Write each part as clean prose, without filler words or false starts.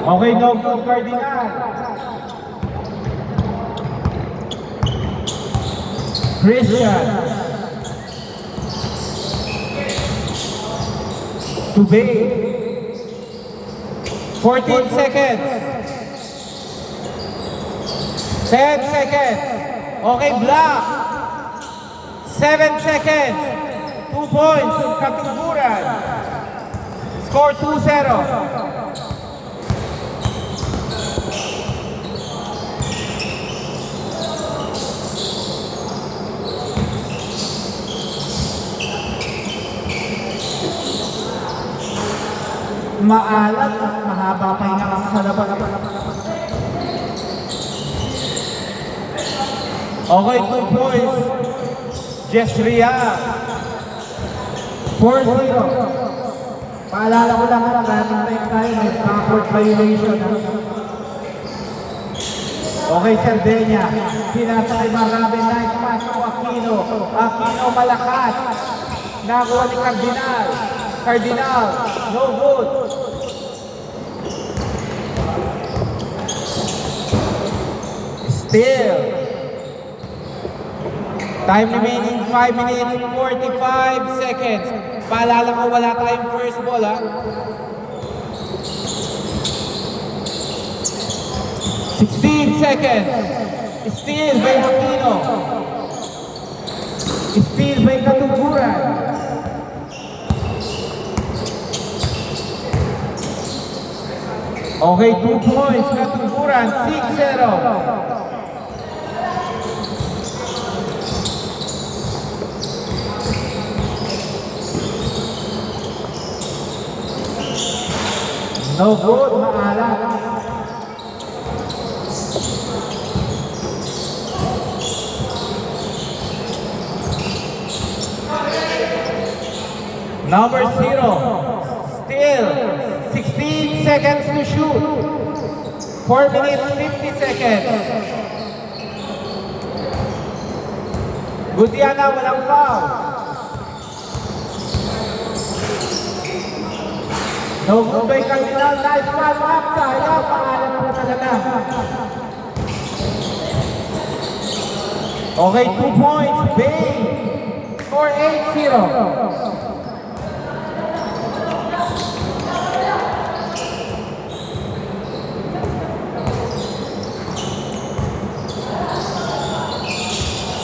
Okay, no good, Cardinal. Christian. Tubay. 14 seconds. 10 seconds. Okay, Black. 7 seconds. 2 points. Katuguran. Score 2-0. Maalat at mahaba pa yung nakasa sa labas. Okay, 2 points. Jesria. 4-0. Paalala ko lang na dating time tayo, may backward violation. Okay, Sardenya. Pinasa kay Marabe, nice pass to Aquino. Aquino malakas. Nakuha ni Cardinal. Cardinal, no good. Still. Time remaining 5 minutes, 45 seconds. Paalala ko, wala tayong first ball, ha? 16 seconds. Steal by Aquino. Steal by Katuguran. Okay, 2 points. Katuguran, 6-0. No good, maalat. Number 0, still 16 seconds to shoot. 4 minutes, 50 seconds. Gutiana, walang foul. No good by Cardinal, nice pass up. Sayang, pangalan po talaga. Okay, 2 points, Bay. Score 8-0.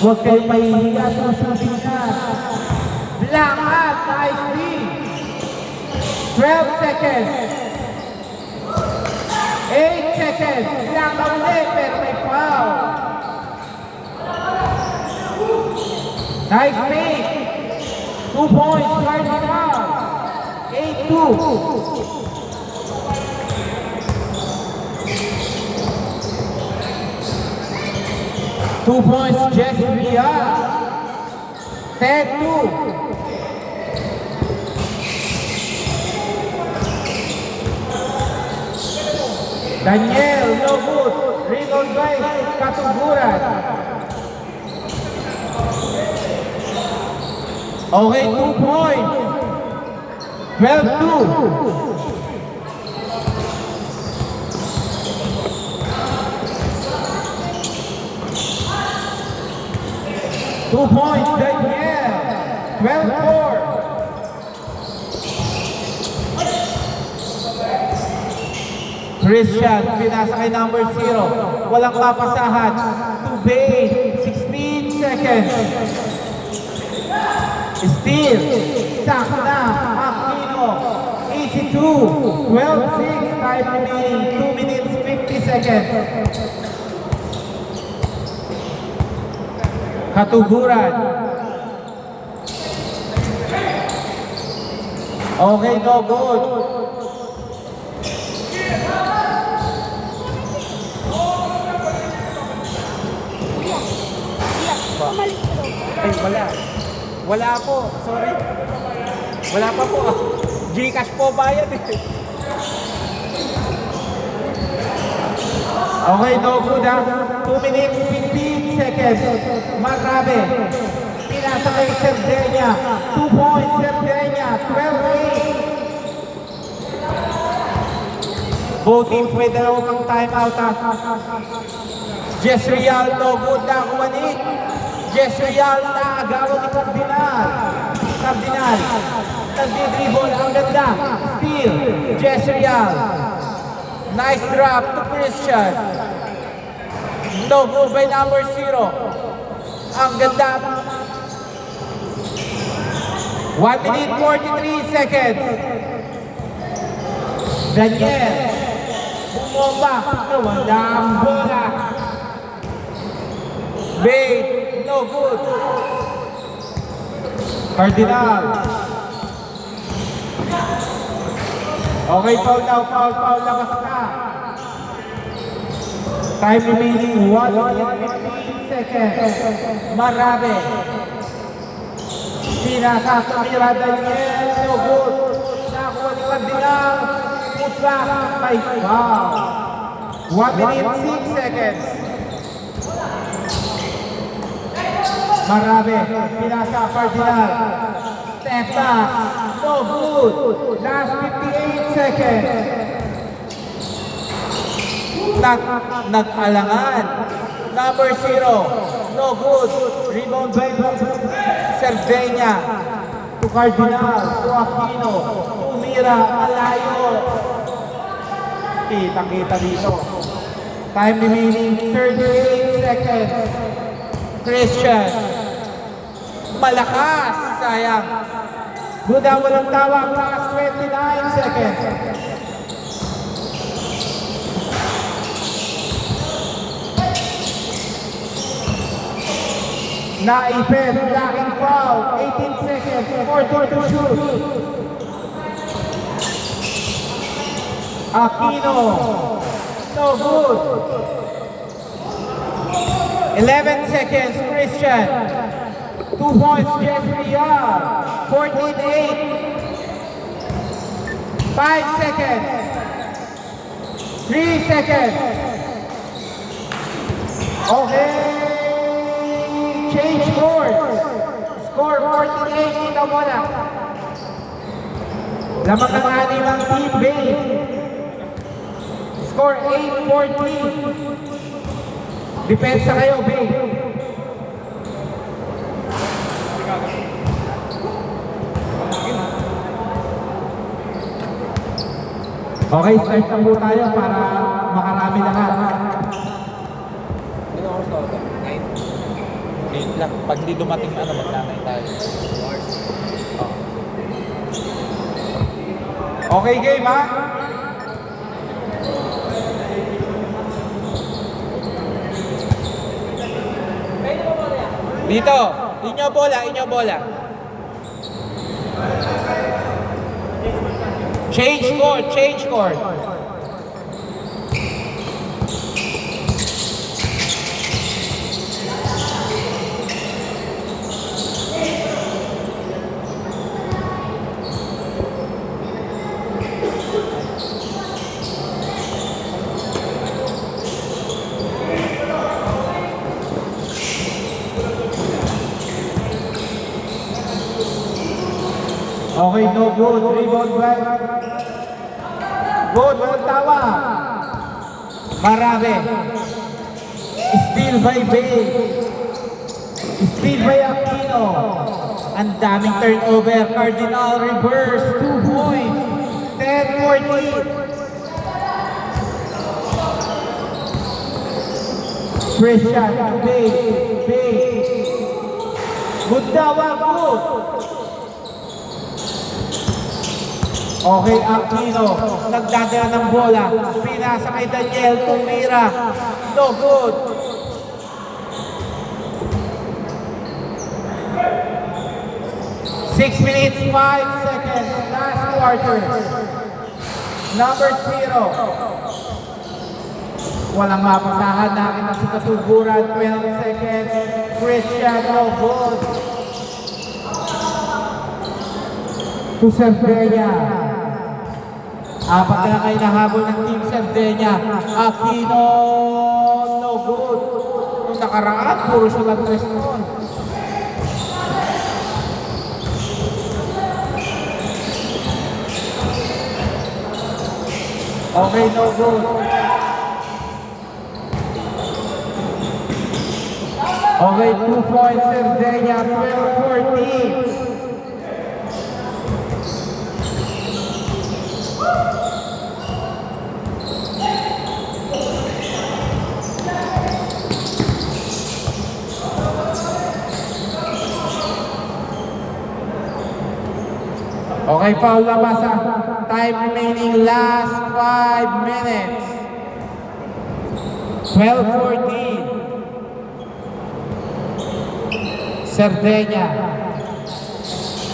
Huwag kayong mahihiya sa shooting na. Blankat, nice D. 12 seconds. 8 seconds. Blanka ulit, pero may foul. Nice fake. 2 points, Cardinal. 8-2. 2 points, Jesria. 10-2. Daniel, no good. Rebound by Katuguran. Okay, 2 points. 12-2. Two points, Daniel. 12-4. Christian, pinasa kay number 0. Walang papasahan. Tubay, 16 seconds. Steal. Sakna, Aquino. Easy 2. 12-6. Time remaining. 2 minutes, 50 seconds. Katuguran. Okay, no good. Ay, wala. Wala po, sorry. Wala pa po. Gcash po bayad eh. Okay, no good ha. 2 minutes, 15 seconds. Marabe. Pinasa kay Sardenya. 2 points, Sardenya. 12-8. Both teams may dalawang timeout. Jess Real, no good na kumanik. Jess Real na agawan ni Cardinal. Cardinal, nagdi-dribble, ang ganda. Steal, Jess Real. Nice drop to Christian. No good by number 0. Ang ganda. 1 minute 43 seconds. Daniel. Bumomba. Wala ang bola. Bait. No good. Cardinal. Okay, foul now. Foul. Labas na. Time remaining 1 minute 15 seconds. Marabe. Pinasa tumira Daniel. No good. Nakuha ni Cardinal. Putra. May foul. 1 minute 6 seconds. Marabe. Pinasa Cardinal. Step back. No good. Last 58 seconds. Nag-alangan. Number 0. No good. Rebound by Cerdeña. To Cardinal. To Aquino. Tumira. Malayo. Kita-kita dito. Time remaining 38 seconds. Christian. Malakas. Sayang. Buda walang tawag. Last 29 seconds. Naipit, lacking foul, 18 seconds, 14 to shoot. Aquino, no good. 11 seconds, Christian. 2 points, Jeffrey Young. 14-8. 5 seconds. 3 seconds. Okay. Change board. Score 48 kita muna. Lamang ng ating ng team base. Score 8-14. Depensa kayo, base. Okay, start na po tayo para makarami lahat. Lang. Pag hindi dumating magnanay tayo. Okay, game ha? Dito, inyo bola. Change court. Okay, no good. Rebound by. Good, walang tawa. Marabe. Steal by Bay. Steal by Aquino. Ang daming turnover. Cardinal reverse. 2 points. 10-14. Christian to Bay. Good tawa, good. Okay, Aquino, nagdadala ng bola, pinasa kay Daniel, tumira, no good. Six minutes, 5 seconds, last quarter. Number 0. Walang mapasahan, nakita si Katuguran, 12 seconds, Christian, no good. To Cerdeña. Apat na kayo nahabol ng Team Cerdeña. Aquino, no good. Nung nakaraan, puro siya nag-respond. Okay, no good. Okay, 2 points, Cerdeña, 12-14. Okay, foul labasa. Time remaining last 5 minutes. 12-14. Cerdeña.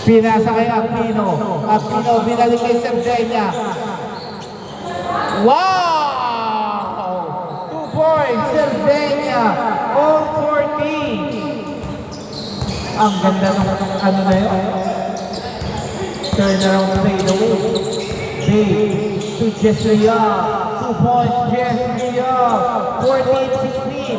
Pinasa kay Aquino. Aquino binalik kay Cerdeña. Wow! 2 points, Cerdeña. All 14. Ang ganda ng ano na yun. Turn around fade away. Bay to Jessrial. 2 points, Jessrial. 14-16.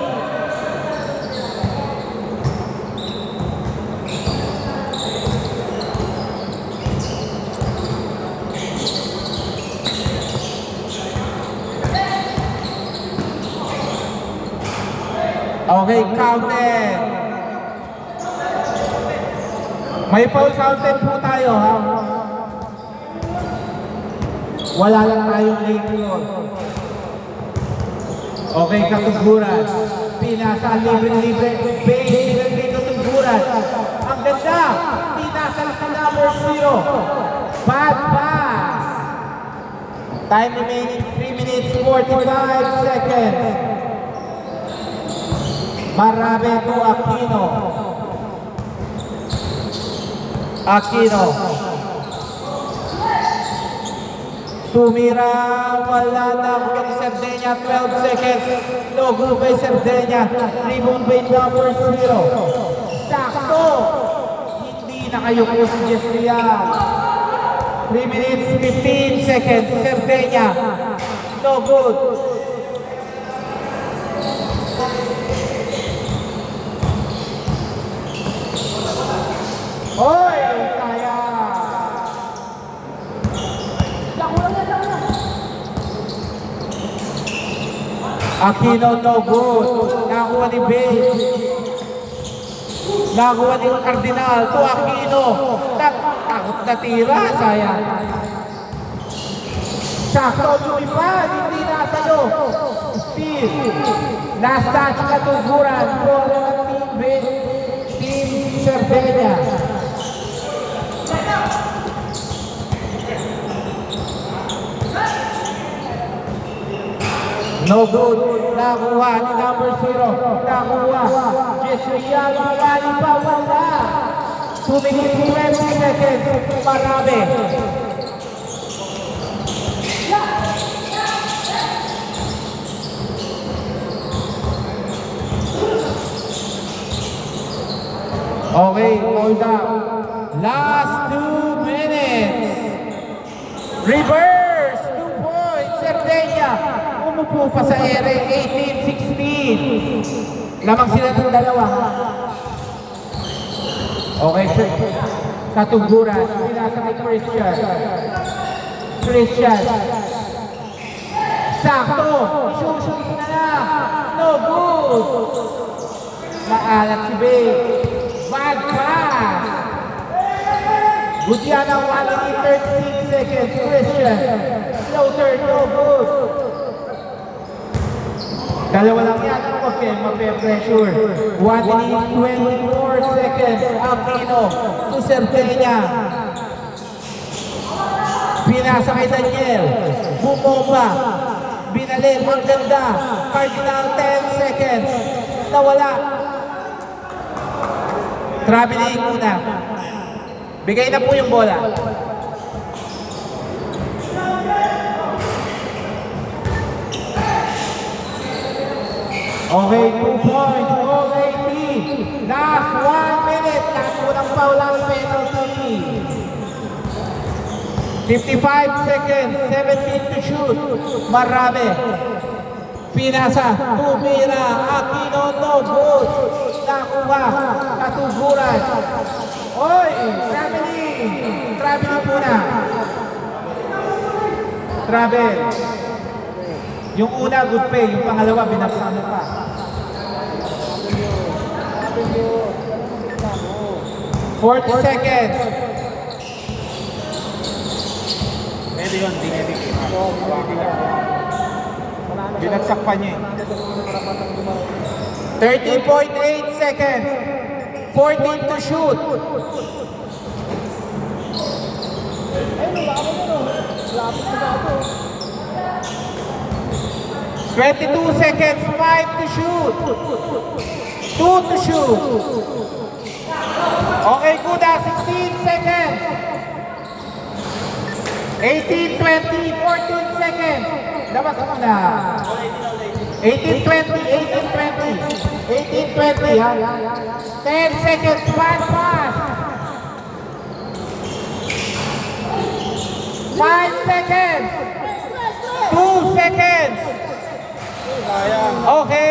Okay, counted. May foul counted po tayo, ha? Wala lang tayong late yun. Okay, katuguran. Pinasa, libre-libre. Base, libre katuguran. Ang ganda. Pinasa lang sa number 0. Bad pass. Time remaining 3 minutes 45 seconds. Marabe to Aquino. Aquino. Tumira, wala na kay Cerdeña, 12 seconds. No good by Cerdeña. Rebound by number 0. Sakto. Hindi na kayo si Jessrial. 3 minutes 15 seconds. Cerdeña. No good. Oy, sayang. Aquino, no good. Nakuha ni Bay. Nakuha ni Cardinal to Aquino. Takot na tira, sayang. Sakto, lumipad. Hindi nasalo. Steve. Last touch, katuguran. Bola ng Team Cerdeña. No good. Nakuha ni number 0. Nakuha. Jessrial. Marami pa. Wala. 2 minutes 20 seconds. Marami. Okay, hold up. Last 2 minutes. Reverse. 2 points. Cerdeña. Umupo pa sa ere, 18-16. Lamang sila ng dalawa. Okay, sir. Katuguran. Pinasa kay Christian. Christian. Sakto. Isushoot na lang. No good. Maalat si Bay. Bad pass. Gutiana, 1 minute 36 seconds. Christian. Floater, no good. Dalawa lang yan, mape-pressure. 1 minute 24 seconds. Aquino to Cerdeña. Pinasa kay Daniel. Bumomba. Binalin. Ang ganda. Cardinal 10 seconds. Nawala. Traveling muna. Bigay na po yung bola. Okay, 2 points. Okay, team. Last 1 minute. Unang foul ang penalty. 55 seconds. 17 to shoot. Marami. Pinasa. Tumira. Aquino, no good. Nakuha. Katuguran. Oy! Traveling. Traveling muna. Travel. Yung una, good pay. Yung pangalawa, binaksan mo pa. 40 seconds. Pwede yun, di niya dikita. Binagsak pa niya eh. 30.8 seconds. 14 to shoot. 22 seconds. 5 to shoot. 2 to shoot. Okay, Kuda. 16 seconds. 18, 20, 14 seconds. Labas mo na. 18, 20, 18, 20. 18, 20, ha? 10 seconds, one pass. 5 seconds. 2 seconds. Okay.